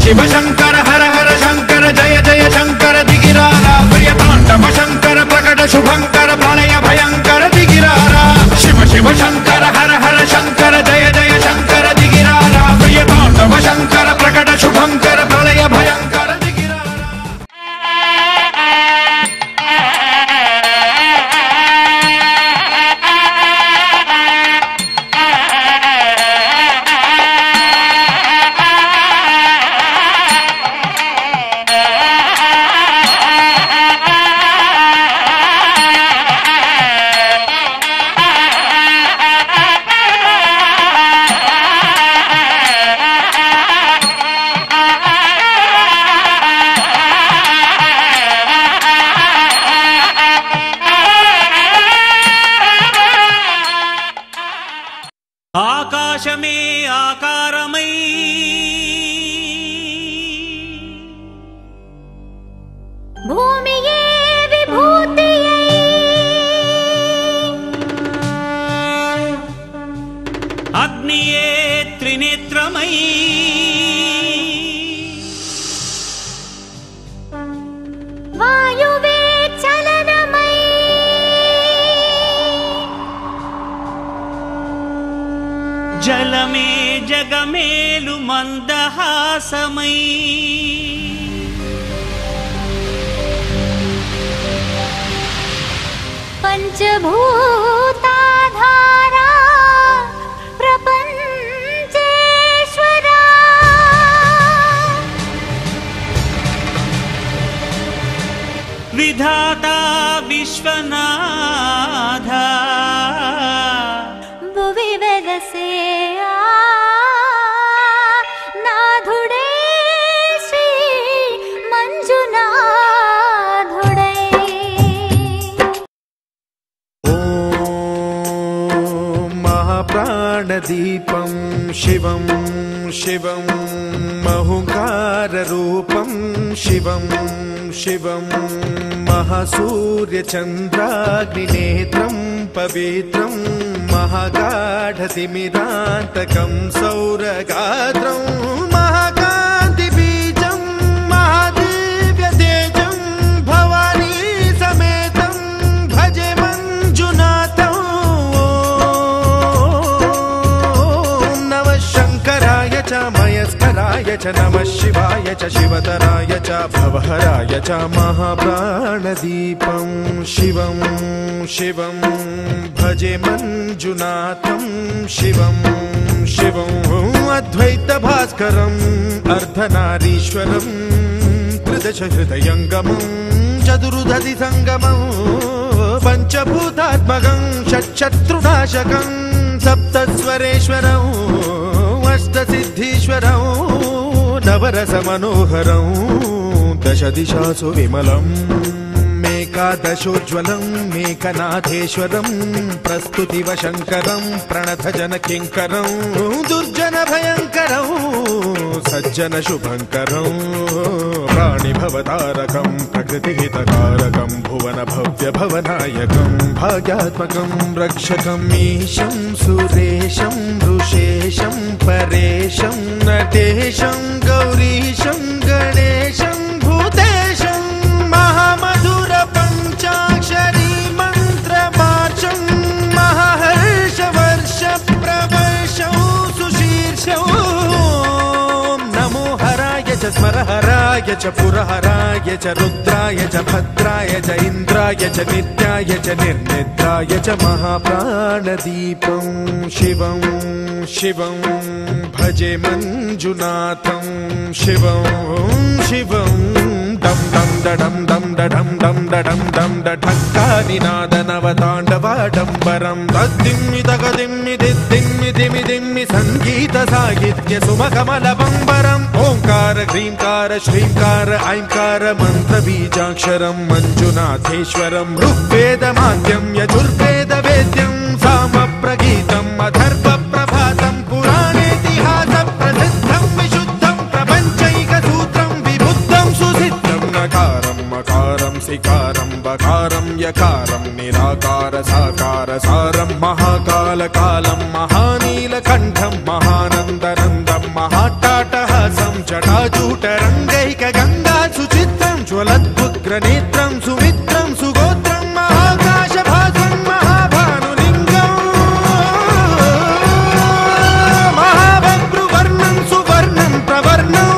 शिव शंकर हर हर शंकर जय जय शंकर दिगिरारा प्रियतांडव शंकर प्रकट शुभंकर प्रलय भयंकर दिगिरारा शिव शिव शंकर हर हर शंकर जय जय शंकर दिगिरारा प्रियतांडव शंकर प्रकट शुभंकर प्रलय भयंकर दिगिरारा। आकाशमे आकारमय भूमिये विभूतिये अग्निये त्रिनेत्रमयी वायुवे चलनमयी जलमे जगमेलु मंदहासमयी पंचभूताधारा प्रपंचेश्वरा विधाता विश्वनाथा भुवि वेदसे नाथुडे श्री मंजुनाथुडे। महाप्राणदीपं शिवं शिवं महुकाररूपं शिवं शिवं महासूर्यचन्द्राग्निनेत्रं पवित्रं महागाढतिमिरान्तकं सौरगात्रं महाकान्तिबीजं महादिव्यतेजं भवानी समेतं भजे मञ्जुनाथं। नमः शङ्कराय च मयस्कराय च नमः शिवाय च शिवतराय च भवहराय च महाप्राणदीपं शिवं शिवं भजे मञ्जुनाथं शिवं शिवं अद्वैतभास्करम् अर्धनारीश्वरं त्रिदशहृदयङ्गमं चतुर्दधिसङ्गमं पञ्चभूतात्मकं षट्शत्रुनाशकं सप्तस्वरेश्वरं अष्टसिद्धीश्वरं नवरसमनोहरं दश दिशासु विमलम् मेकादशोज्ज्वलं मेकनाथेश्वरं प्रस्तुतिव शङ्करं प्रणतजन किङ्करं दुर्जन भयङ्करं सज्जन शुभङ्करं प्राणिभवतारकं प्रकृतिहितकारकं भुवन भव्य भवनायकं भाग्यात्मकं रक्षकं ईशं सुरेशं ऋषेशं परेशं नटेशं गौरीशं गणेशं भूतेशं महामधुर पञ्चाक्षरी मन्त्रमार्चं महाहर्षवर्ष प्रवर्षं सुशीर्षं नमो हराय च स्मरहराय च पुरहराय च रुद्राय च भद्राय च इन्द्राय च नित्याय च निर्निद्राय च महाप्राणदीपं शिवं शिवं भजे मञ्जुनाथं शिवं शिवं दं दं दडं दं दडं दं दडं दं दठक्कानिनाद नवताण्डवाडम्बरं तद्दिम्मि तगदिम्मि दिद्दिम्मि दिमि दिम्मि सङ्गीत साहित्य सुमकमलबम्बरम् ओङ्कार ह्रीङ्कार श्रीङ्कार ऐङ्कार मन्त्रबीजाक्षरं मञ्जुनाथेश्वरं ऋग्वेदमाद्यं यजुर्वेदवेद्यं सामप्रगीतम् अथर्वप्रभातं पुराणेतिहास प्रसिद्धं विशुद्धं प्रपञ्चैकसूत्रं विबुद्धं सुसिद्धं नकारं मकारं सिकारं बकारं यकारं निराकार साकार सारं महाकालकालं महानीलकण्ठं महानन्दनन्दं महाट्टाटहासं जटाजूटरङ्गैकगङ्गा सुचित्रं ज्वलद्वुग्रनेत्रं सुमित्रं सुगोत्रं महाकाशभासं महाभानुलिङ्गं महाभद्रुवर्णं सुवर्णं प्रवर्णं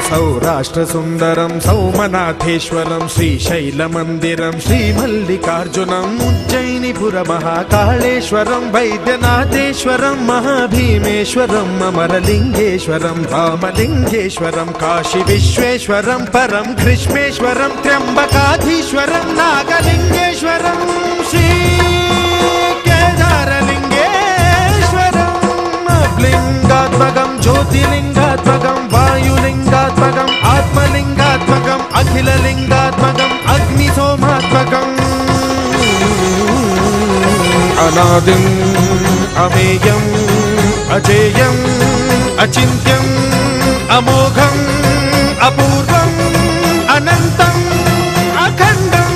सौराष्ट्रसुन्दरं सौमनाथेश्वरं श्रीशैलमन्दिरं श्रीमल्लिकार्जुनम् उज्जयिनीपुरमहाकाळेश्वरं वैद्यनाथेश्वरं महाभीमेश्वरम् अमरलिङ्गेश्वरं रामलिङ्गेश्वरं काशीविश्वेश्वरं परं कृष्णेश्वरं त्र्यम्बकाधीश्वरं नागलिङ्गेश्वरं श्रीकेदारलिङ्गेश्वरं लिङ्गात्मकं ज्योतिलिङ्गात्मकं वायुलिङ्गात्मकम् आत्मलिङ्गात्मकम् अखिललिङ्गात्मकम् अग्निसोमात्मकम् अनादिम् अमेयम् अजेयम् अचिन्त्यम् अमोघम् अपूर्वम् अनन्तम् अखण्डम्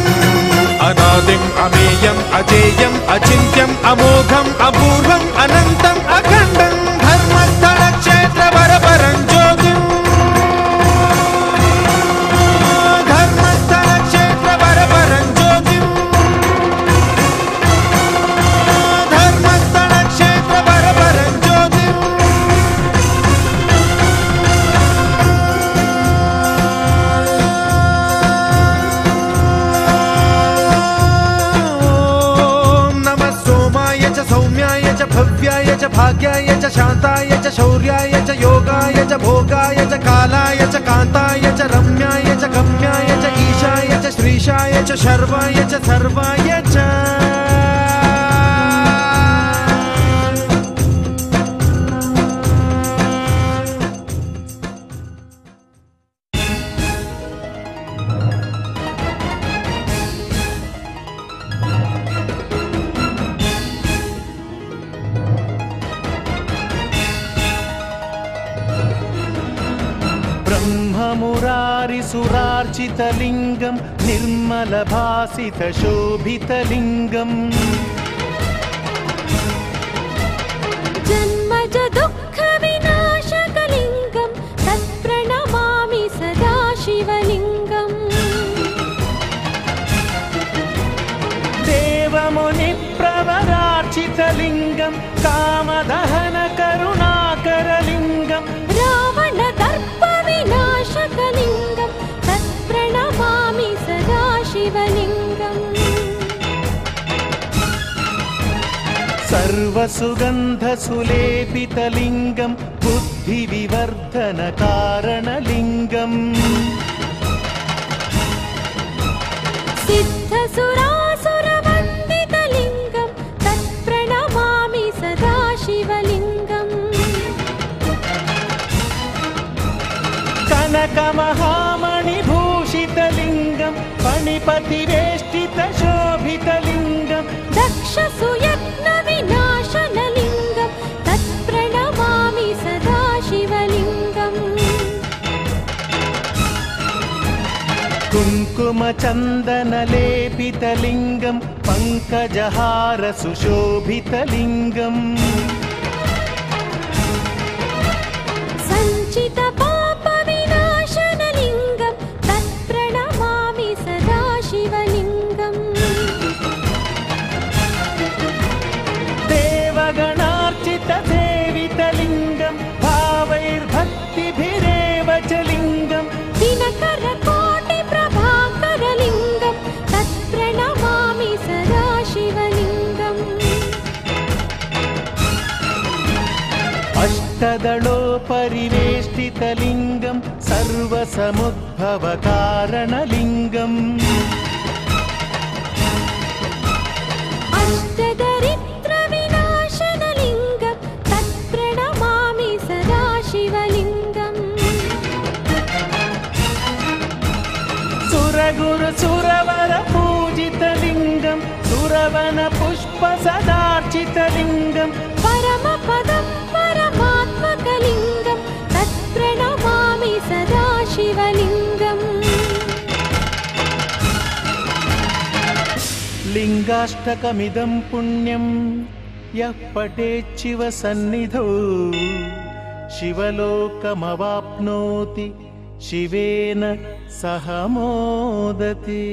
अनादिम् अमेयम् अजेयम् अचिन्त्यम् अमोघम् अपूर्वम् अनन्तम् अखण्डम् धर्मस्थलक्षेत्रवरपरं ज्योतिम् धर्मस्थलक्षेत्रवरपरं ज्योतिम् धर्मस्थलक्षेत्रवरपरं ज्योतिम् नमः सोमाय च सौम्याय च भव्याय च भाग्याय च शान्ताय च शौर्याय च योगाय च भोगाय च कालाय च कान्ताय च रम्याय च गम्याय च ईशाय च श्रीशाय च शर्वाय च सर्वाय च ब्रह्ममुरारिसुरार्चितलिङ्गं निर्मलभासितशोभितलिङ्गम् जन्मज दुःखविनाशकलिङ्गं तत्प्रणमामि सदा शिवलिङ्गम् देवमुनिप्रवरार्चितलिङ्गं कामदहनकरुणाकरलिङ्गम् रावणदर्पविनाशकलिङ्गं तत्प्रणमामि सदा शिवलिङ्गम् सर्वसुगन्धसुलेपितलिङ्गं बुद्धिविवर्धनकारणलिङ्गम् सिद्धसुरासुरवन्दितलिङ्गं तत्प्रणमामि सदा शिवलिङ्गम् कनकमहामणिभूषितलिङ्गं फणिपतिवेष्टितशोभितलिङ्गं दक्षसुयत्नविनाशनलिङ्गं तत्प्रणमामि सदा शिवलिङ्गम् कुङ्कुमचन्दनलेपितलिङ्गं पङ्कजहारसुशोभितलिङ्गम् सञ्चितपापविनाशनलिङ्गं तत्प्रणमामि सदा शिवलिङ्गम् देवगणार्चितसेवितलिङ्गं भावैर्भक्तिभिरेव च लिङ्गं दिनकरकोटिप्रभाकरलिङ्गं तत्प्रणमामि सदा शिवलिङ्गम् अष्टदलोपरिवेष्टितलिङ्गं सर्वसमुद्भवकारणलिङ्गम् अष्टदरिद्रविनाशनलिङ्गं तत्प्रणमामि सदा शिवलिङ्गम् सुरगुरुसुरवरपूजितलिङ्गं सुरवनपुष्पसदार्चितलिङ्गं परमपदं परमात्मकलिङ्गं तत्प्रणमामि सदा शिवलिङ्गम् लिङ्गाष्टकमिदं पुण्यं यः पठेच्छिव सन्निधौ शिवलोकमवाप्नोति शिवेन सह मोदति।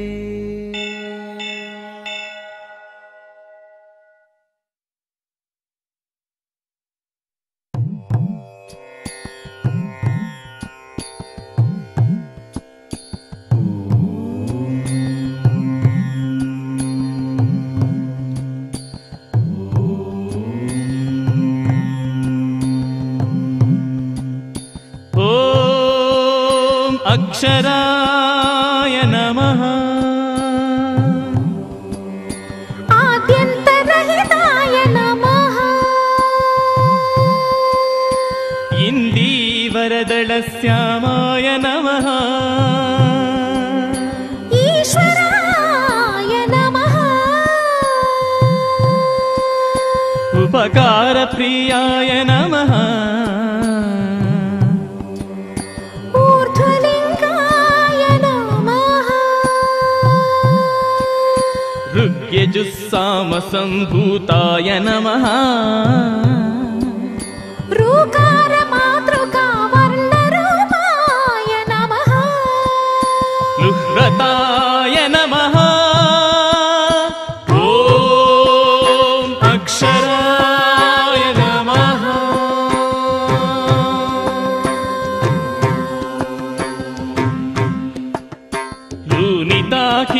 अक्षराय नमः आद्यन्तरहिताय नमः इन्दीवरदलश्यामाय नमः ईश्वराय नमः उपकारप्रियाय नमः ऊर्ध्वलिङ्गाय नमः ऋग्यजुस्सामसम्भूताय नमः ऋकारमातृकावर्णरूपाय नमः लुह्रताय नमः ॐ अक्षराय नमः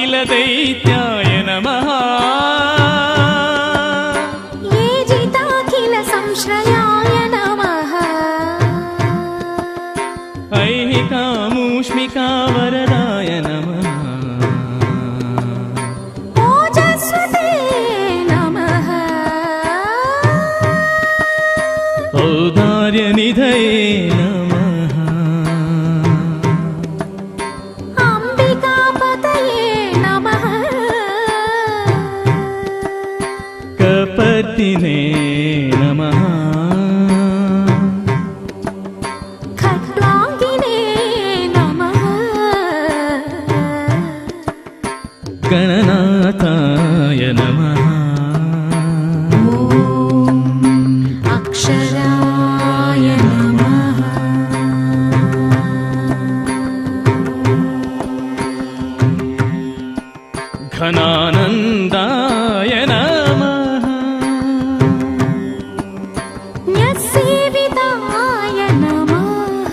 लूनिताखिलदैत्याय नमः ये जिताखिलसंश्रयाय नमः ऐहिकामूष्मिकावरदाय नमः ओजस्वते नमः औदार्यनिधये नमः अम्बिकापतये नमः कपर्दिने नमः खट्वाङ्गिने नमः गणनाथाय नमः अक्षराय नमः घनानन्दाय नमः न्यस्सेविताय नमः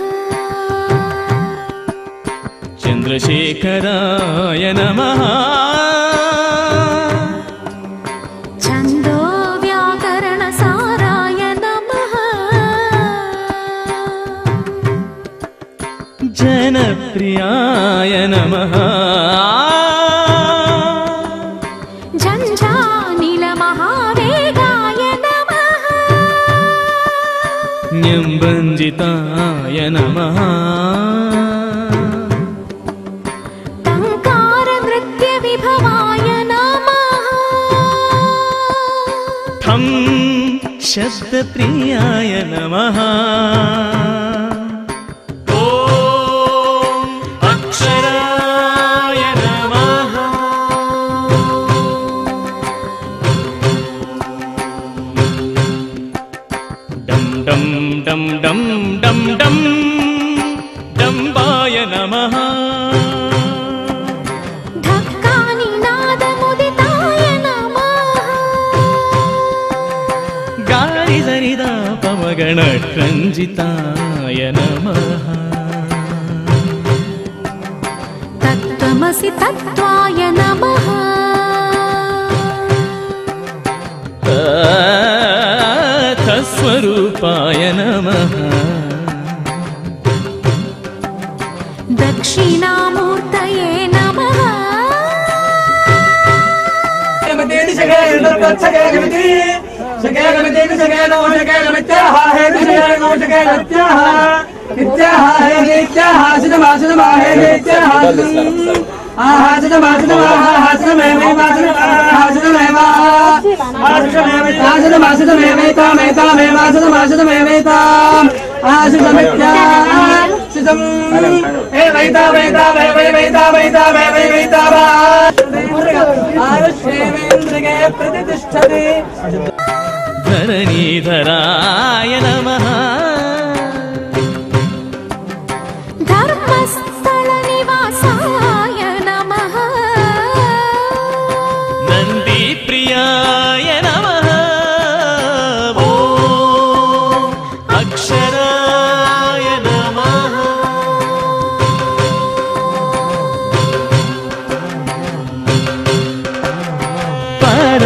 चन्द्रशेखराय नमः छन्दोव्याकरणसाराय नमः जनप्रियाय नमः झञ्झानिलमहावेगाय नमः न्यम्बञ्जिताय नमः शब्दप्रियाय नमः ॐ अक्षराय नमः डं डं डं डं डं डं डम्बाय नमः ढक्कानिनादमुदिताय नमः गारिसरिदा पवगणरञ्जिताय नमः तत्त्वमसि तत्त्वाय नमः स्वरूपाय नमः दक्षिणामूर्तये नमः धरणीधराय नमः धर्मस्थलनिवासाय नमः नन्दीप्रियाय नमः ॐ अक्षराय नमः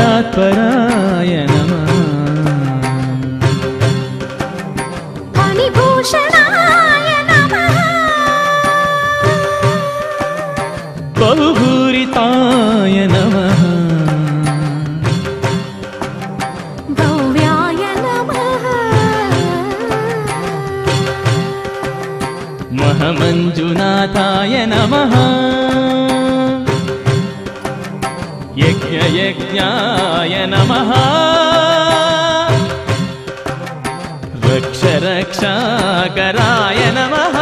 परात्पराय नमः फणिभूषणाय नमः बहुभूरिताय नमः भव्याय नमः महमञ्जुनाथाय नमः यज्ञयज्ञाय नमः रक्षरक्षाकराय नमः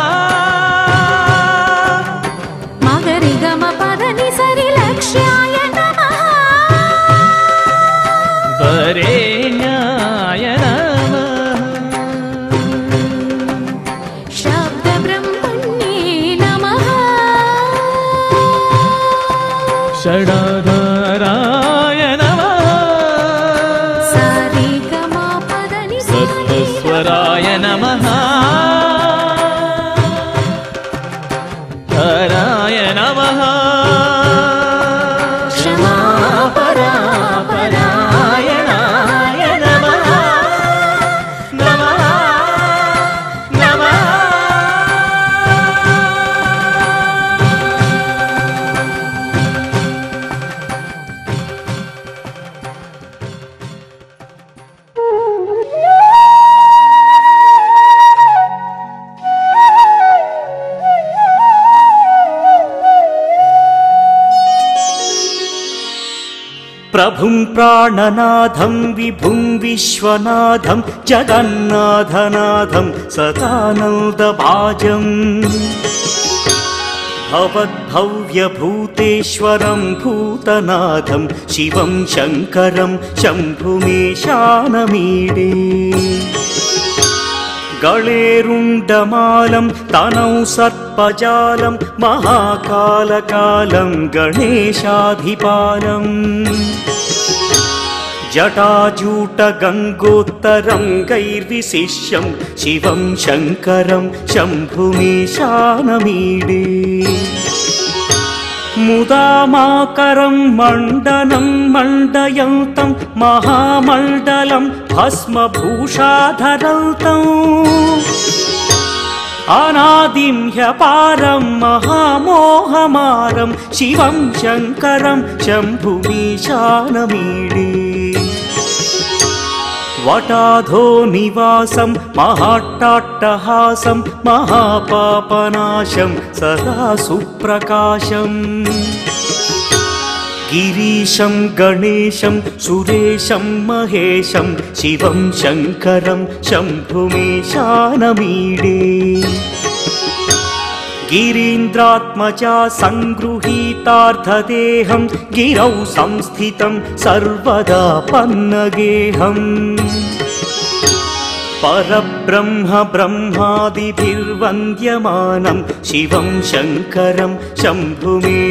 मगरिगमपदनिसरिलक्ष्याय नमः वरेण्याय नमः शब्दब्रह्मण्ये नमः षडाधाराय नमः सप्तस्वराय नमः हराय नमः क्षमापरापरायणाय नमः नमः नमः प्रभुं प्राणनाथं विभुं विश्वनाथं जगन्नाथनाथं सदानन्दभाजम् भवद्भव्यभूतेश्वरं भूतनाथं शिवं शङ्करं शम्भुमीशानमीडे गळेरुण्डमालं तनौ सर्पजालं महाकालकालं गणेशाधिपालम् जटाजूटगङ्गोत्तरं गैर्विशिष्यं शिवं शङ्करं शम्भुमीशानमीडे मुदामाकरं मण्डनं मण्डयन्तं महामण्डलं भस्मभूषाधरन्तम् अनादिं ह्यपारं महामोहमारं शिवं शङ्करं शम्भुमीशानमीडे वटाधो निवासं महाट्टाट्टहासं महापापनाशं सदा सुप्रकाशम् गिरीशं गणेशं सुरेशं महेशं शिवं शङ्करं शम्भुमीशानमीडे गिरीन्द्रात्मजा सङ्गृहीतार्थदेहं गिरौ संस्थितं सर्वदा पन्नगेहम् परब्रह्म ब्रह्मादिभिर्वन्द्यमानं शिवं शङ्करं शम्भुमीशानमीडे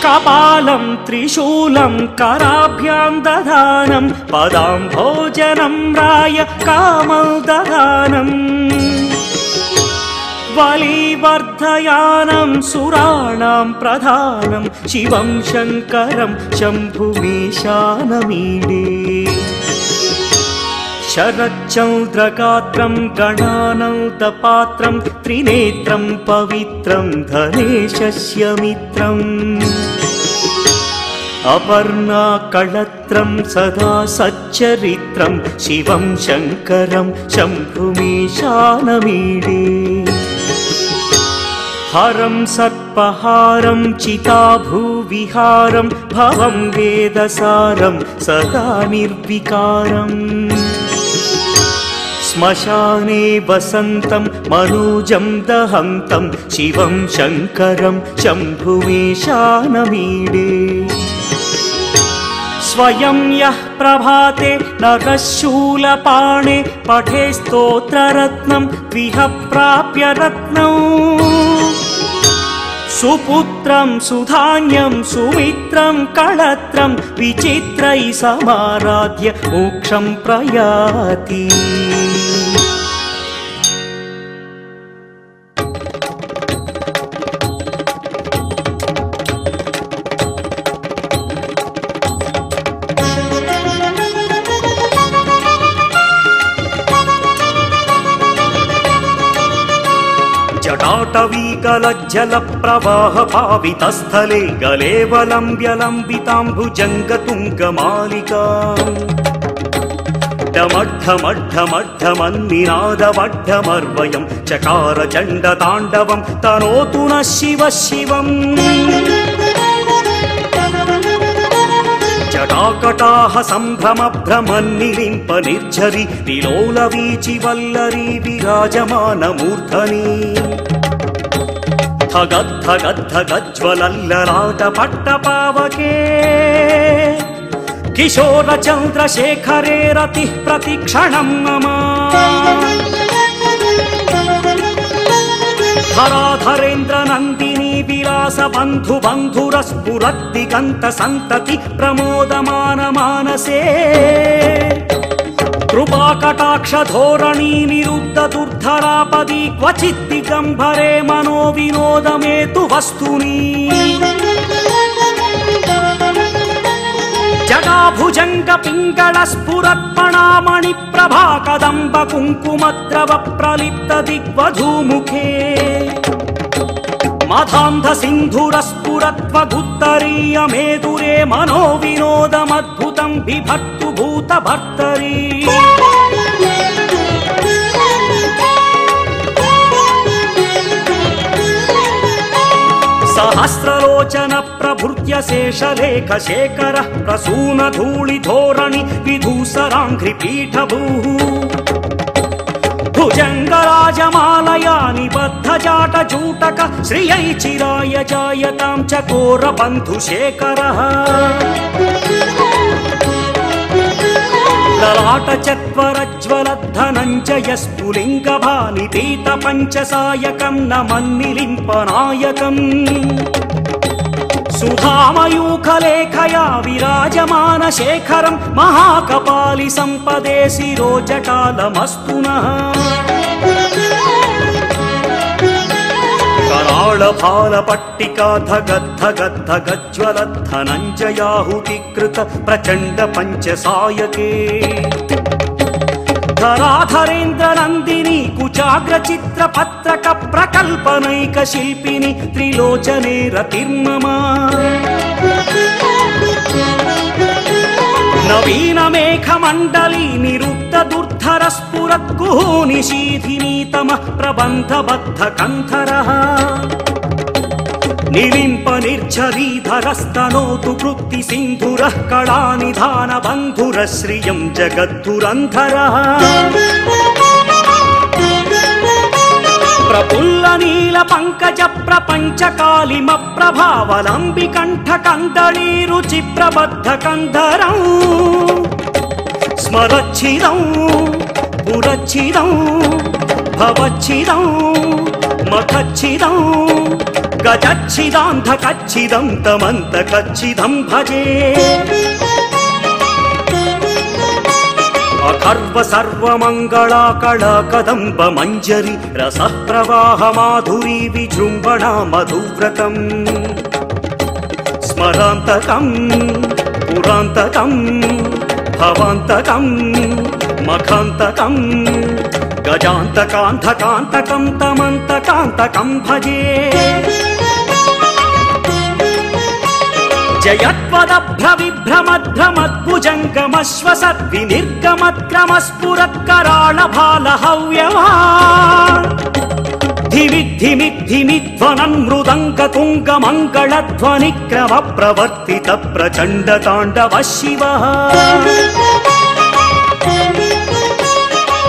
कपालं त्रिशूलं कराभ्यां दधानं पदाम्भोजनं राय कामोदधानम् बलिवर्धयानं सुराणां प्रधानं शिवं शङ्करं शम्भुमीशानमीडे शरच्चन्द्रगात्रं गणानन्दपात्रं त्रिनेत्रं पवित्रं धनेशस्य मित्रम् अपर्णाकळत्रं सदा सच्चरित्रं शिवं शङ्करं शम्भुमीशानमीडे हरं सर्पहारं चिताभूविहारं भवं वेदसारं सदा निर्विकारम् श्मशाने वसन्तं मनोजं दहन्तं शिवं शङ्करं शम्भुमीशानमीडे स्वयं यः प्रभाते नरशूलपाणे पठे स्तोत्ररत्नं विह प्राप्य रत्नौ सुपुत्रं सुधान्यं सुमित्रं कळत्रं विचित्रैः समाराध्य मोक्षं प्रयाति जटाटवीकलज्जलप्रवाहपावितस्थले गलेवलम्ब्यलम्बिताम्बुजङ्गतुङ्गमालिका डमड्ढमड्ढमड्ढमन्निनादवड्ढमर्वयं चकार चण्डताण्डवं तनोतु नः शिवः शिवम् जटाकटाह सम्भ्रमभ्रमन्निलिम्प निर्झरि विलोलवीचि वल्लरी विराजमानमूर्धनि धगद्धगद्धगज्ज्वलल्ललाटपट्टपावके किशोरचन्द्रशेखरे रतिः प्रतिक्षणं मम धराधरेन्द्रनन्दिनी विलासबन्धु बन्धुरस्फुरद्दिगन्त सन्तति प्रमोदमान मानसे कृपाकटाक्षधोरणी निरुद्ध दुर्धरापदी क्वचित् दिगम्बरे मनो विनोदमेतु वस्तुनि जटाभुजङ्ग पिङ्गळ स्फुरत्पणामणि प्रभा कदम्ब कुङ्कुमद्रव प्रलिप्त दिग्वधूमुखे मधान्ध सिन्धुरस्फुरत्वगुत्तरीय मेदुरे मनो विनोदमद्भुतं बिभर्तु भूतभर्तरी सहस्रलोचन प्रभृत्य शेषलेख शेखरः प्रसून धूलिधोरणि विधूसराङ्घ्रिपीठभूः भुजङ्गराजमालया निबद्धजाटजूटक श्रियै चिराय जायतां चकोरबन्धुशेखरः ललाटचत्वरज्वलद्धनञ्जयस्फुलिङ्गभानिपीतपञ्चसायकं नमन्निलिम्पनायकम् सुधामयूखलेखया विराजमानशेखरं महाकपालि सम्पदे शिरोजटालमस्तु नः कराळभालपट्टिका धगद्धगद्धगज्ज्वलद्धनञ्जयाहुतिकृत प्रचण्ड पञ्चसायके धराधरेन्द्रनन्दिनी कुचाग्रचित्रपत्रक प्रकल्पनैक शिल्पिनि त्रिलोचने रतिर्मम नवीनमेघमण्डली निरुद्ध दुर्धर स्फुरत्कुः निशीथिनीतमः प्रबन्धबद्ध कन्धरः నిలింప నిర్ఝరీధరస్తనోతు వృత్తి సింధురః కళానిధాన బంధుర శ్రియం జగద్ధురంధరః ప్రఫుల్ల నీల పంకజ ప్రపంచ కాళిమ ప్రభావలంబి కంఠ కందళీ రుచి ప్రబద్ధ కంధరం స్మరచ్చిదం పురచ్చిదం భవచ్చిదం మఖచ్చిదం గజచ్చిదాంధకచ్చిదం తమంతకచ్చిదం భజే అఖర్వ సర్వమంగళాకళా కదంబ మంజరి రసః ప్రవాహ మాధురీ విజృంభణా మధువ్రతం స్మరాంతకం పురాంతకం భవాంతకం మఖాంతకం గజాంతకాంతకాంతకం తమంతకాంతకం భజే జయత్వదభ్రవిభ్రమద్భ్రమద్భుజంగమశ్వసద్వినిర్గమత్క్రమస్ఫురత్కరాళభాలహవ్యవాన్ ధివిద్ధిమిద్ధిమిధ్వనన్ మృదంగతుంగమంగళధ్వనిక్రమ ప్రవర్తిత ప్రచండ తాండవ శివః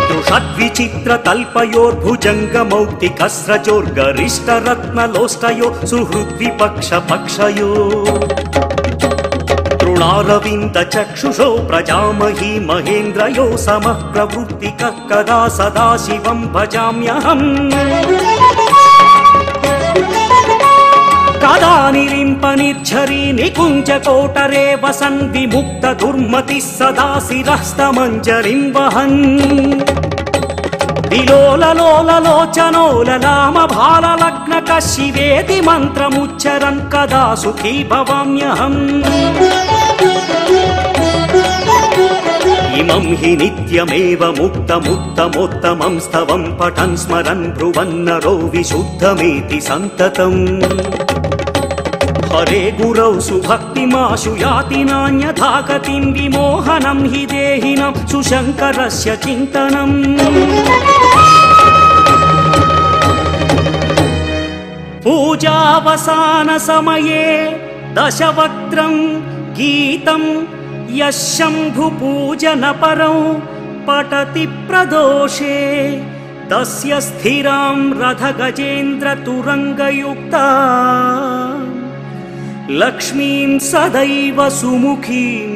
దృషద్విచిత్ర తల్పయోర్భుజంగ మౌక్తికస్రజోర్గరిష్ట రత్నలోష్టయో సుహృద్విపక్ష పక్షయో తృణారవింద చక్షుషో ప్రజామహీ మహేంద్రయో సమః ప్రవృత్తికః కదా సదా శివం భజామ్యహం కదా నిలింప నిర్ఝరీ నికుంజ కోటరే వసన్ విముక్త దుర్మతిః సదా శిరస్తమంజరిం వహన్ విలోలలోలలోచనోలలామ భాలలగ్నక శివేతి మంత్రముచ్చరన్ కదా సుఖీ భవామ్యహం ఇమం హి నిత్యమేవ ముక్తముత్తమోత్తమం స్తవం పఠన్ స్మరన్ బ్రువన్నరో విశుద్ధమేతి సంతతం హరే గురౌ సుభక్తిమాశు యాతి నాన్యథా గతిం విమోహనం హి దేహినం సుశంకరస్య చింతనం పూజావసాన సమయే దశవక్త్రం గీతం యశంభు పూజన పరం పఠతి ప్రదోషే తస్య స్థిరాం రథ గజేంద్ర తురంగయుక్తా లక్ష్మీం సదైవ సుముఖీం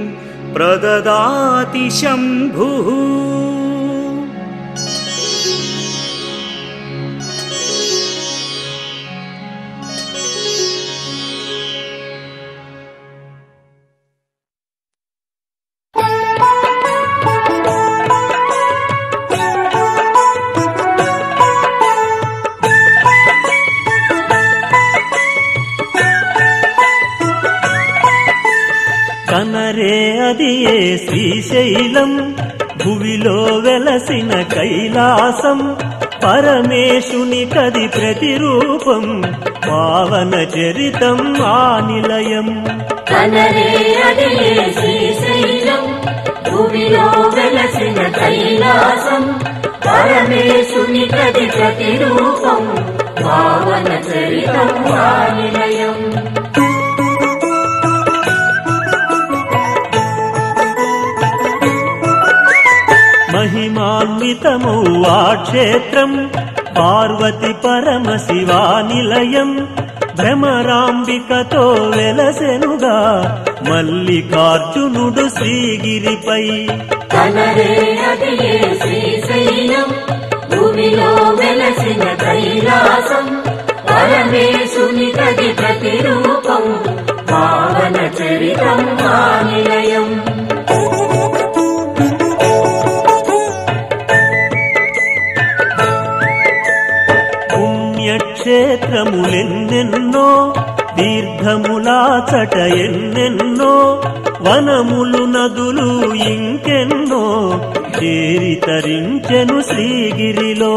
ప్రదదాతి శంభుః. కనరే అదియే శ్రీశైలం భువిలో వెలసిన కైలాసం పరమేశుని కది ప్రతిరూపం పావన చరితం ఆ నిలయం. కనరే అదియే శ్రీశైలం భువిలో వెలసిన కైలాసం పరమేశుని కది ప్రతిరూపం పావన చరితం ఆ నిలయం. మహిమాన్వితము ఆ క్షేత్రం పార్వతి పరమశివా నిలయం. భ్రమరాంబికతో వెలసెనుగా మల్లికార్జునుడు శ్రీగిరిపై. కనరే అదియే శ్రీశైలం భూమిలో వెలసిన కైలాసం పరమేశుని కది ప్రతిరూపం పావన చరితం ఆ నిలయం. పుణ్యక్షేత్రములెన్నెన్నో తీర్థములాచట ఎన్నెన్నో వనములు నదులు ఇంకెన్నో చేరి తరించెను శ్రీగిరిలో.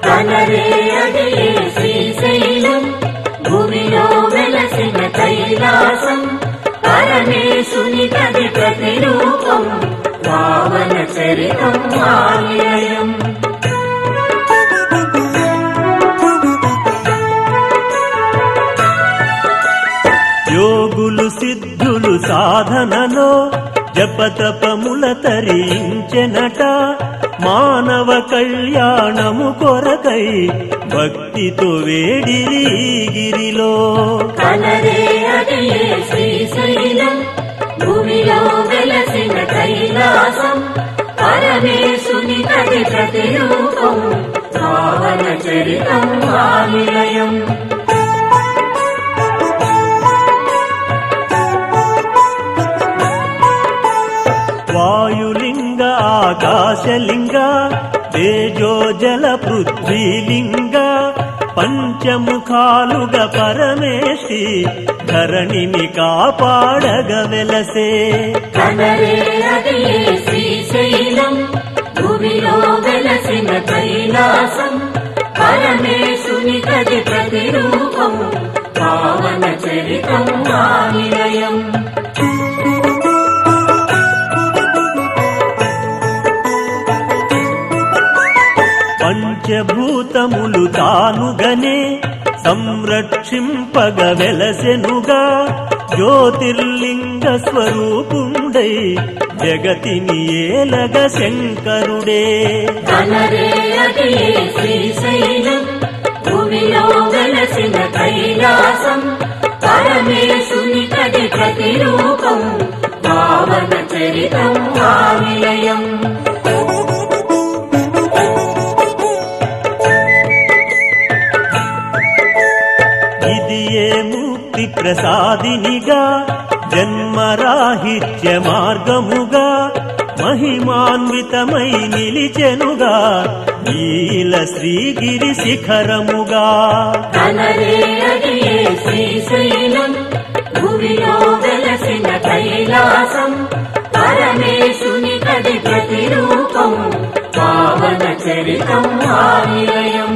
కనరే అదియే శ్రీశైలం భూమిలో వెలసిన కైలాసం పరమేశుని కది ప్రతిరూపం పావన చరితం ఆ నిలయం. సాధనలో జపతపముల తరించెనట మానవ కళ్యాణము కొరకై భక్తితో వేడిరి గిరిలో కనరే అదియే శ్రీశైలం భూమిలో వెలసిన కైలాసం పరమేశుని కది ప్రతిరూపం పావన చరితం ఆనిలయం వాయులింగ ఆకాశలింగ తేజో జల పృథ్వీలింగ పంచముఖాలుగా పరమేశి ధరణిని కాపాడగ వెలసే కనరే అదియే శ్రీశైలం భూమిలో వెలసిన కైలాసం పరమేశుని కది ప్రతిరూపం పావన చరితం ఆనిలయం పంచభూతములు తానుగనే సంరక్షింపగ వెలసెనుగా జ్యోతిర్లింగ స్వరూపుండై జగతిని ఏలగ శంకరుడే కనరే అదియే శ్రీశైలం భూమిలో వెలసిన కైలాసం పరమేశుని కది ప్రతిరూపం పావన చరితం ఆనిలయం ముక్తి ప్రసాదినిగా జన్మరాహిత్య మార్గముగా మహిమాన్వితమై నిలిచెనుగా నీల శ్రీగిరి శిఖరముగా కనరే అదియే శ్రీశైలం భూమిలో వెలసిన కైలాసం పరమేశుని కది ప్రతిరూపం పావన చరితం ఆనిలయం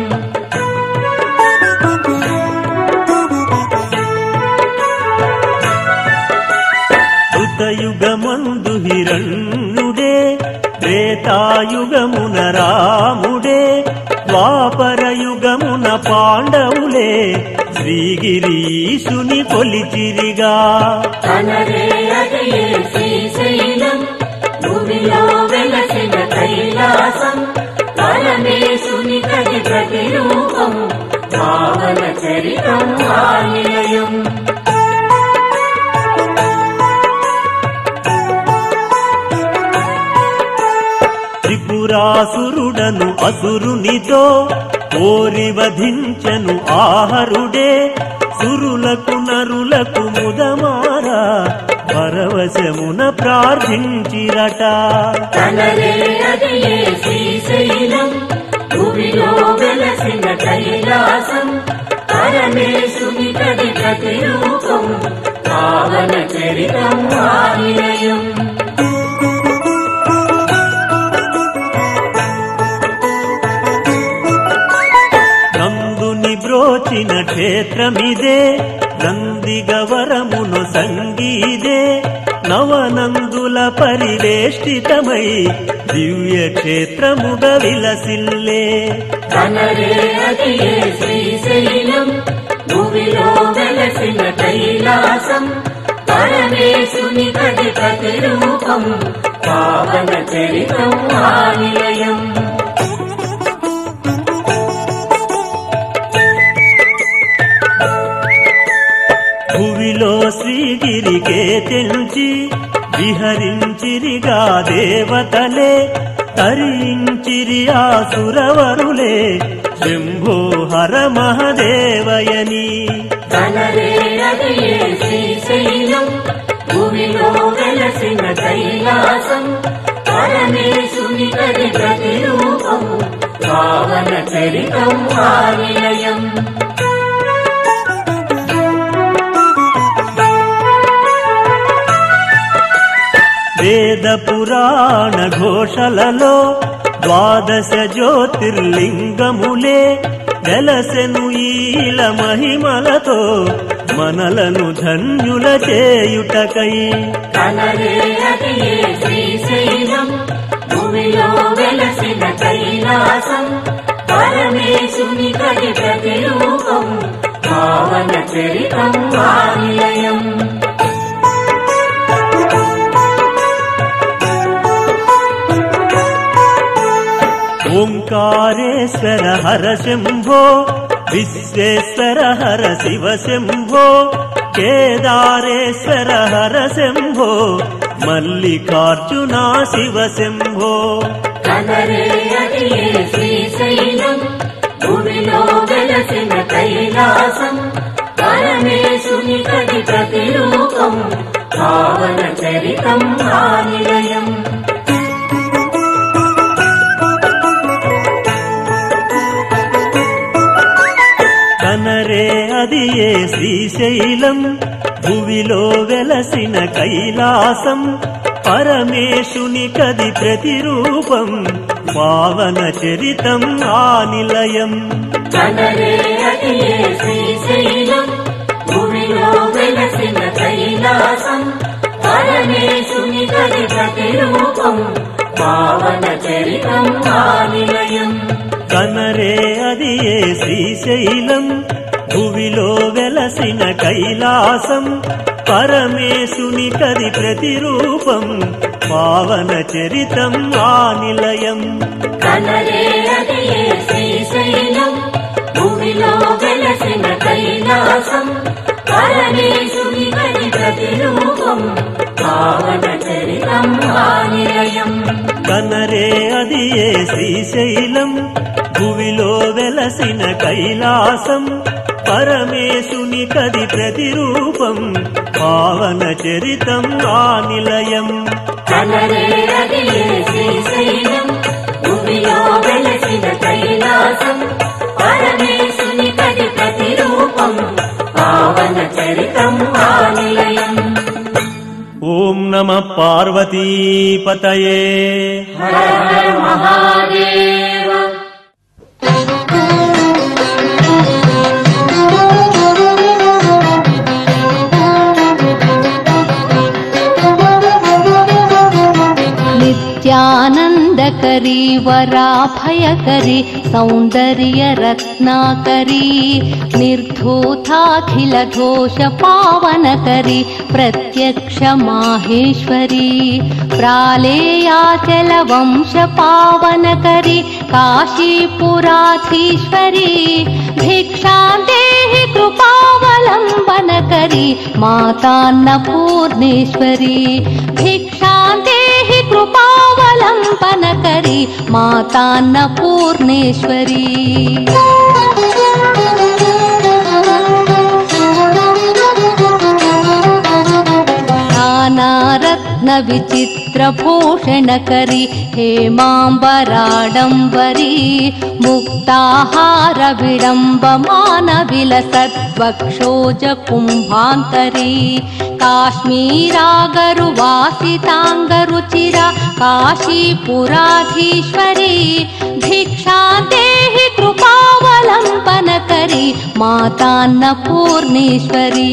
యుగమందు హిరణ్యుడే త్రేతాయుగమున రాముడే ద్వాపరయుగమున పాండవులే శ్రీగిరీశుని కొలిచిరిగా కనరే అదియే శ్రీశైలం భూమిలో వెలసిన కైలాసం పరమేశుని కది ప్రతిరూపం పావన చరితం ఆనిలయం త్రిపురాసురుడను అసురునితో కోరి వధించను ఆహరుడే సురులకు నరులకు ముదమారా పరవశమున ప్రార్థించిరట కనరే అదియే శ్రీశైలం భూమిలో వెలసిన కైలాసం పరమేశుని కది ప్రతిరూపం పావన చరితం ఆనిలయం బ్రోచిన క్షేత్రమిదే నందిగవరమును సంగీదే నవనందుల పరివేష్టితమై దివ్య క్షేత్రముగ విలసిల్లే కనరే అదియే శ్రీశైలం భూమిలో వెలసిన కైలాసం పరమేశుని కది ప్రతిరూపం పావన చరితం ఆనిలయం భువిలో శ్రీగిరికే తెల్చి విహరించిరిగా దేవతలే తరించిరి ఆసురవరులే శంభో హర మహదేవయని కనరే అదియే శ్రీశైలం భూమిలో వెలసిన కైలాసం పరమేశుని కది ప్రతిరూపం పావన చరితం ఆనిలయం వేద పురాణ ఘోషలలో ద్వాదశ జ్యోతిర్లింగములే వెలసెను ఈల మహిమలతో మనలను ధన్యుల చేయుటకై కనరే అదియే శ్రీశైలం భూమిలో వెలసిన కైలాసం పరమేశుని కది ప్రతిరూపం పావన చరితం ఆనిలయం ఓంకారేశ్వర హర శంభో విశ్వేశ్వర హర శివ శంభో కేదారేశ్వర హర శంభో మల్లికార్జున శివ శంభో కనరే అదియే శ్రీశైలం భూమిలో వెలసిన కైలాసం పరమేశుని కది ప్రతిరూపం పావన చరితం ఆ నిలయం కనరే అదియే శ్రీశైలం భువిలో వెలసిన కైలాసం పరమేశుని కది ప్రతిరూపం పావన చరితం ఆ నిలయం కనరే అదియే శ్రీశైలం భూమిలో వెలసిన కైలాసం పరమేశుని కది ప్రతిరూపం పావన చరితం ఆ నిలయం కనరే అదియే శ్రీశైలం భువిలో వెలసిన కైలాసం పరమేశుని కది ప్రతిరూపం పావన చరితం ఆ నిలయం కనరే అదియే శ్రీశైలం భూమిలో వెలసిన కైలాసం పరమేశుని కది ప్రతిరూపం పావన చరితం ఆ నిలయం కనరే అదియే శ్రీశైలం భువిలో వెలసిన కైలాసం పరమేశుని కది ప్రతిరూపం పావన చరితం ఆ నిలయం కనరే అదియే శ్రీశైలం భూమిలో వెలసిన కైలాసం పరమేశుని కది ప్రతిరూపం పావన చరితం ఆ నిలయం ఓం నమః పార్వతీపతయే హర హర మహాదేవ नित्यानन्दकरी वराभयकरी सौन्दर्यरत्नाकरी निर्धूताखिलदोषपावनकरी प्रत्यक्षमाहेश्वरी प्रालेयाचलवंशपावनकरी काशीपुराधीश्वरी भिक्षां देहि कृपावलम्बनकरी मातान्नपूर्णेश्वरी भिक्षां देहि कृपावलम्बनकरी मातान्नपूर्णेश्वरी नानारत्नविचित्रभूषणकरी हेमाम्बराडम्बरी मुक्ताहारविडम्बमानविलसद्वक्षोजकुम्भान्तरी काश्मीरागरुवासिताङ्गरुचिरा काशीपुराधीश्वरी भिक्षां देहि कृपावलम्बनकरी मातान्नपूर्णेश्वरी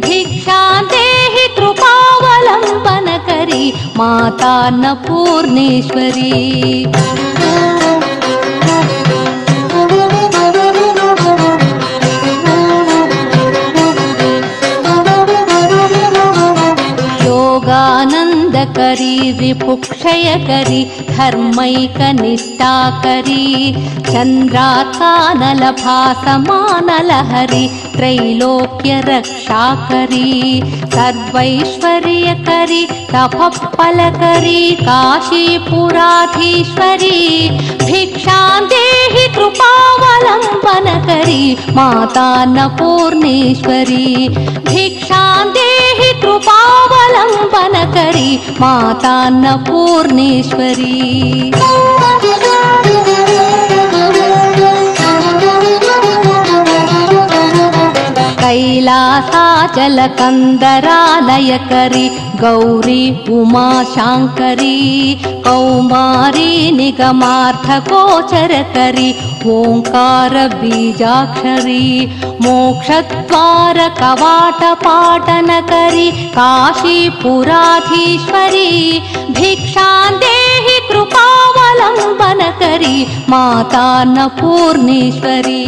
भिक्षां देहि कृपावलम्बनकरी मातान्नपूर्णेश्वरी योगानन्दकरी रिपुक्षयकरी धर्मैकनिष्ठाकरी चन्द्राकानलभासमानलहरी त्रैलोक्यरक्षाकरी सर्वैश्वर्यकरी तपःफलकरी काशीपुराधीश्वरी भिक्षां देहि कृपावलम्बनकरी मातान्नपूर्णेश्वरी भिक्षां देहि कृपावलम्बनकरी मातान्नपूर्णेश्वरी कैलासाचलकन्दरालयकरी गौरी उमाशाङ्करी कौमारी निगमार्थगोचरकरी ओङ्कारबीजाक्षरी मोक्षद्वारकवाटपाटनकरी काशीपुराधीश्वरी भिक्षां देहि कृपावलम्बनकरी मातान्नपूर्णेश्वरी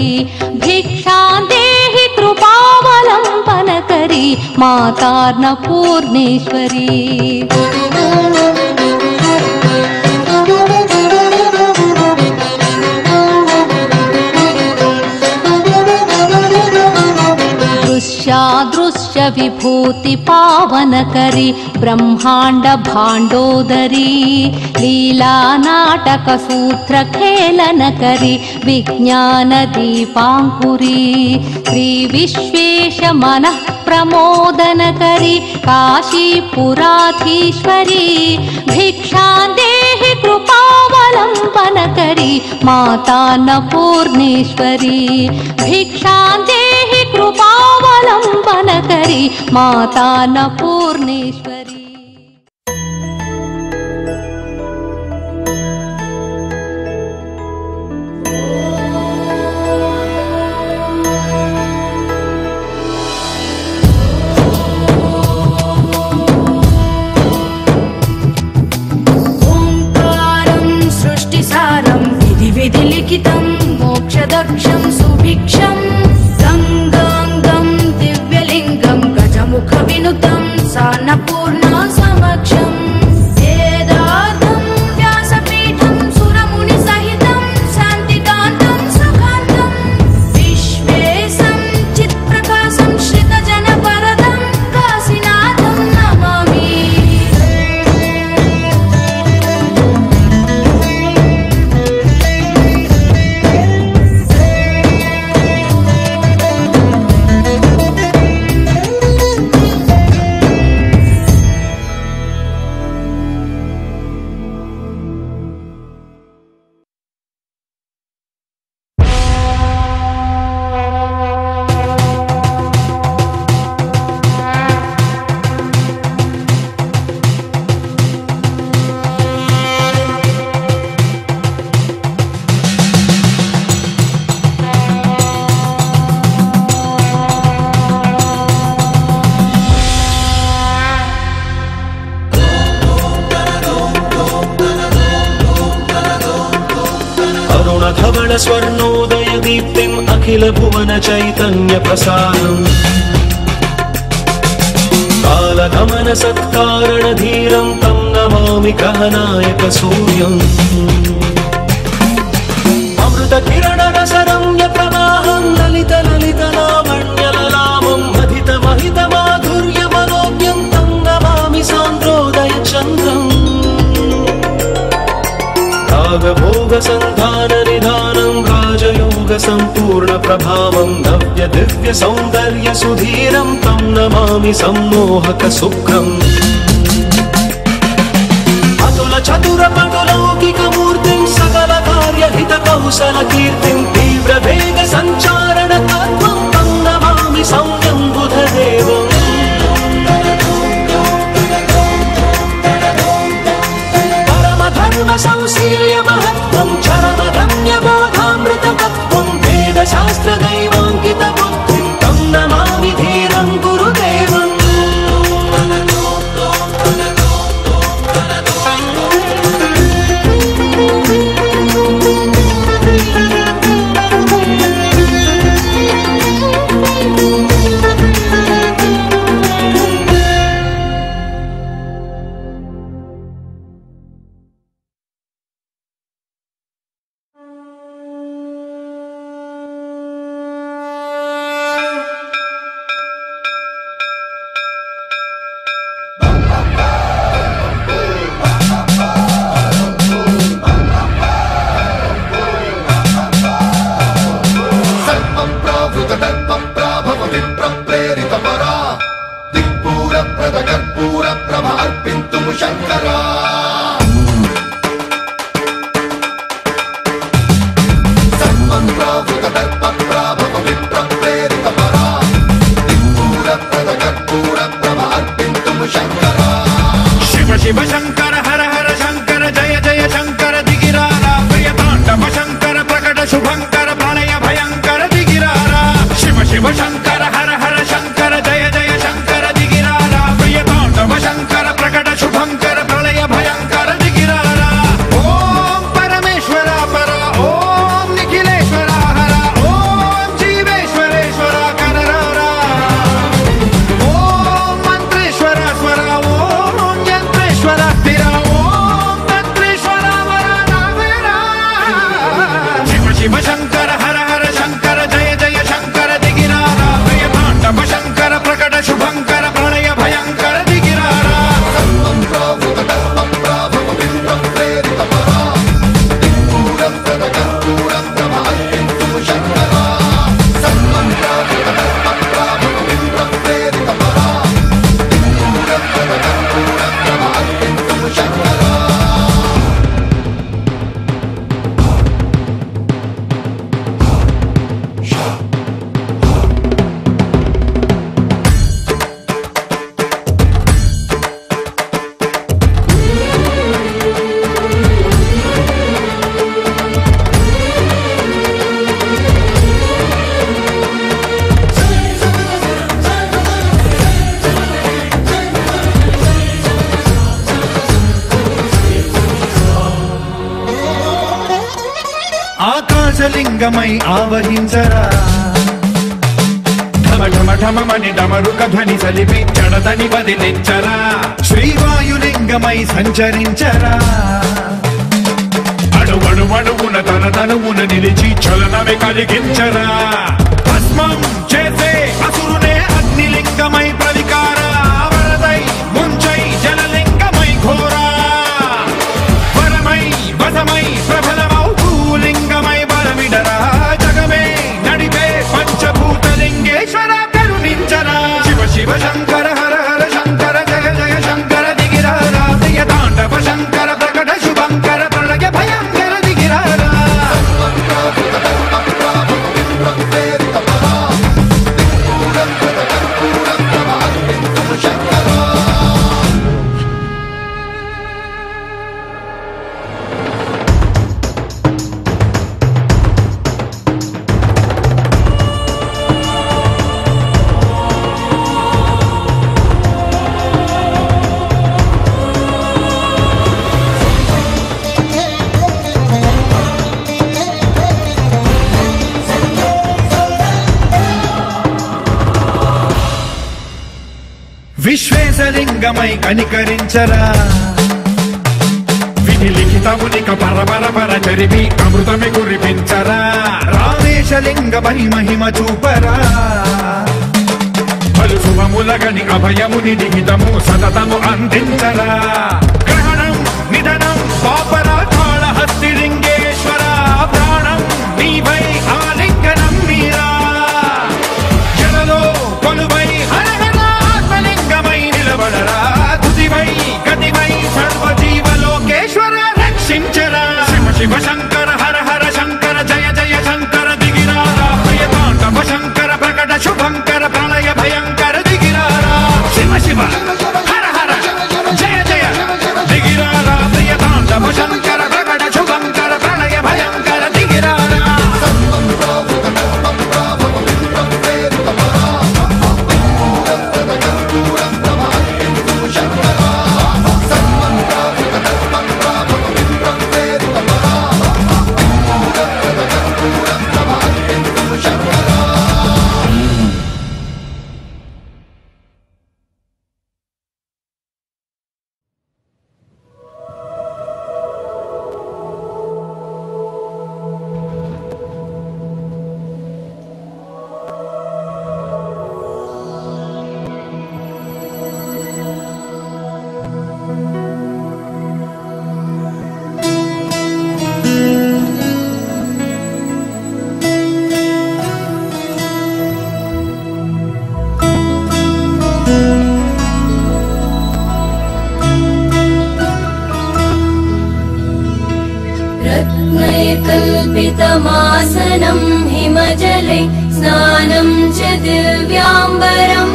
भिक्षां देहि कृपावलम्बनकरी मातान्नपूर्णेश्वरी विभूति पावन करी ब्रह्मांड भांडोदरी लीला नाटक सूत्र खेलन करी विज्ञान दीपांकुरी श्री विश्वेश मनः प्रमोदन करी काशीपुराधीश्वरी भिक्षां देहि कृपावलंबन करी माता अन्नपूर्णेश्वरी भिक्षां देहि कृपावलंबन करी माता अन्नपूर्णेश्वरी। विधिलिखितं मोक्षदक्षं सुभिक्षं गङ्गाङ्गं दिव्यलिङ्गं गजमुखविनुतं सान्नपूर्णा समक्षं वेदार्थं व्यासपीठं सुरमुनिसहितं शान्तिकान्तं सुखान्तं विश्वेशं चित्प्रकाशं श्रितजनवरदं काशीनाथं नमामि। स्वर्णोदय दीप्तिम् अखिल भुवन चैतन्य प्रसारम् कालगमन सत्कारण धीरं तं नमामि गहनायक सूर्यम् अमृत किरण रसरम्य प्रवाहं ललित ललित लावण्य ललामं महित महित माधुर्य मनोज्ञं तं नमामि सान्द्रोदय चन्द्रम् भोग संधान निधानं राजयोग संपूर्ण प्रभावं नव्य दिव्य सौंदर्य सुधीरं तं नमामि सम्मोहक शुक्रम् अतुल चतुर पटुलौकिक मूर्तिं सकल कार्य हित कौशल कीर्तिं तीव्र वेग संचारण तत्त्वं तं नमामि सौम्यं बुधदेवम् संशील्य महत्त्वं चरमरम्य बोधामृततत्त्वं वेदशास्त्र दैवाङ्कित बुद्धिं तं नमामि धीरं गुरुदेवम् ఆకాశలింగమై ఆవహించరా ఢమ ఢమ ఢమమని డమరుక ధ్వని సలిపి జడదని వదిలించరా శ్రీవాయులింగమై సంచరించరా అడువడువడువున తన తనువున నిలిచి చలనమే కలిగించరా భస్మం చేసే అసురునే అగ్నిలింగమై ప్రవికార వరదై ముంచై జలలింగమై ఘోరా వరమై వసమై ప్రబలమౌ భూలింగమై బలమిడరా జగమే నడిపే పంచభూతలింగేశ్వర కరుణించరా శివ శివ శంకర హర హర శంకర జయ జయ శంకర దిగిరారా ప్రియ తాండవ శంకర ప్రకట శుభంకర ప్రళయ భయంకర దిగిరారా విశ్వేశలింగమై కనికరించరా విధి లిఖితమునిక పరపర పర చరివి అమృతమి కురిపించరా రామేశలింగమై మహిమ చూపరా పలు శుభములగని అభయముని నిహితము సతతము అందించరా గ్రహణం నిధనం పాపరా కాళహస్తి లింగేశ్వర ప్రాణం నీవై ఆలింగనం మీరా జలలో కొలువై తుదివై గతివై సర్వజీవలోకేశ్వర రక్షించరా శివ శివ శంకర హర హర శంకర జయ జయ శంకర దిగిరారా ప్రియ తాండవ శంకర ప్రకట శుభంకర ప్రళయ భయంకర దిగిరారా శివ శివ హర హర జయ జయ దిగిరారా ప్రియ తాండవ శంకర ప్రకట శుభంకర ప్రళయ భయంకర దిగిరారా रत्नैकल्पितमासनं हिमजले स्नानं च दिव्याम्बरम्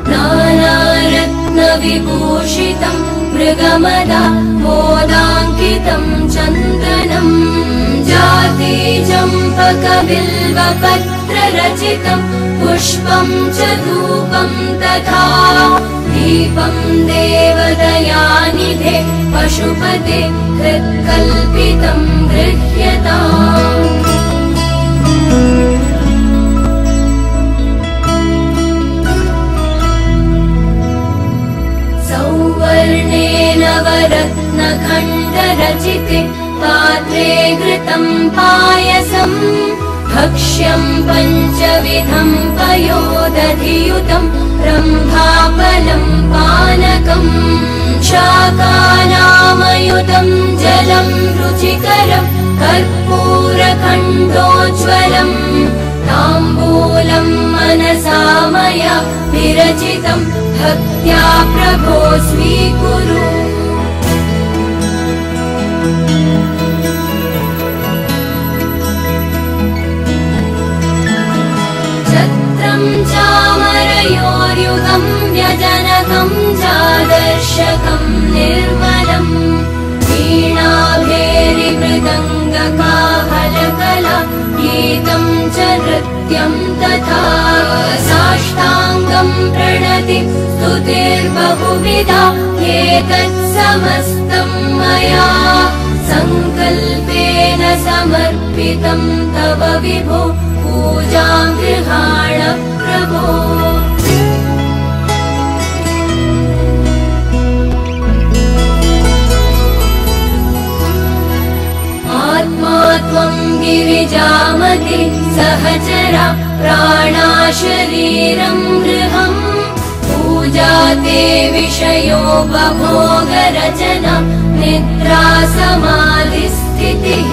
नानारत्नविभूषितं मृगमदा मोदाङ्कितं चन्दनम् जाति चम्पकबिल्वपत्ररचितं पुष्पं च धूपं तथा दीपं देवदयानिधे पशुपते हृत्कल्पितं गृह्यताम् सौवर्णेन वरत्नखण्डरचिते पात्रे घृतं पायसम् भक्ष्यं पञ्चविधं पयोदधियुतं रम्भाफलं पानकम् शाकानामयुतं जलं रुचिकरं कर्पूरखण्डोज्ज्वलम् ताम्बूलं मनसा मया विरचितं भक्त्या प्रभो स्वीकुरु छत्रं चामरयोर्युगं व्यजनकं चादर्शकं निर्मलम् वीणाभेरिमृदङ्गकाहलकला गीतं च नृत्यं तथा साष्टाङ्गं प्रणति स्तुतिर्बहुविधा एतत् समस्तं मया सङ्कल्पेन सा समर्पितं तव विभो पूजां गृहाण प्रभो आत्मा त्वं गिरिजामति सहचरा प्राणा शरीरं गृहम् पूजा ते विषयोपभोगरचना निद्रा समाधिस्थितिः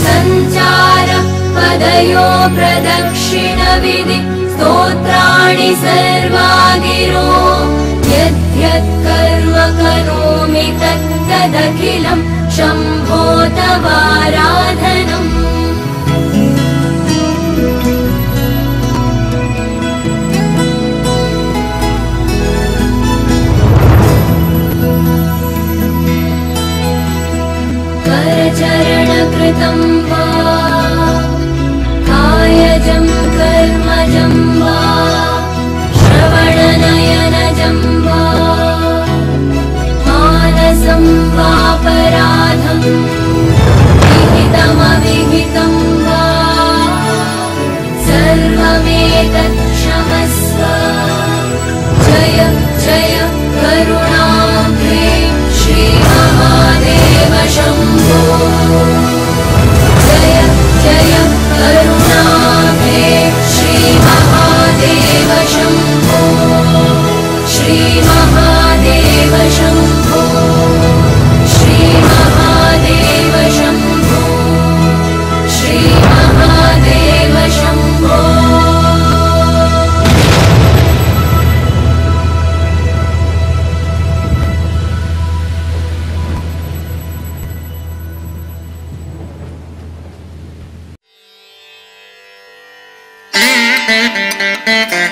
सञ्चार पदयो प्रदक्षिणविधि स्तोत्राणि सर्वा गिरो यद्यत् कर्म करोमि तत्तदखिलं शम्भो तवाराधनम् करचरणकृतं वा कायजं कर्मजं वा श्रवणनयनजं वा मानसं वापराधं विहितमविहितं वा सर्वमेतत् क्षमस्व जय जय करुणाब्धे श्रीमहादेव शम्भो जय जय करुणाब्धे श्रीमहादेव शम्भो श्रीमहादेव शम्भो श्रीमहादेव शम्भो श्रीमहादेव शम्भो Thank you.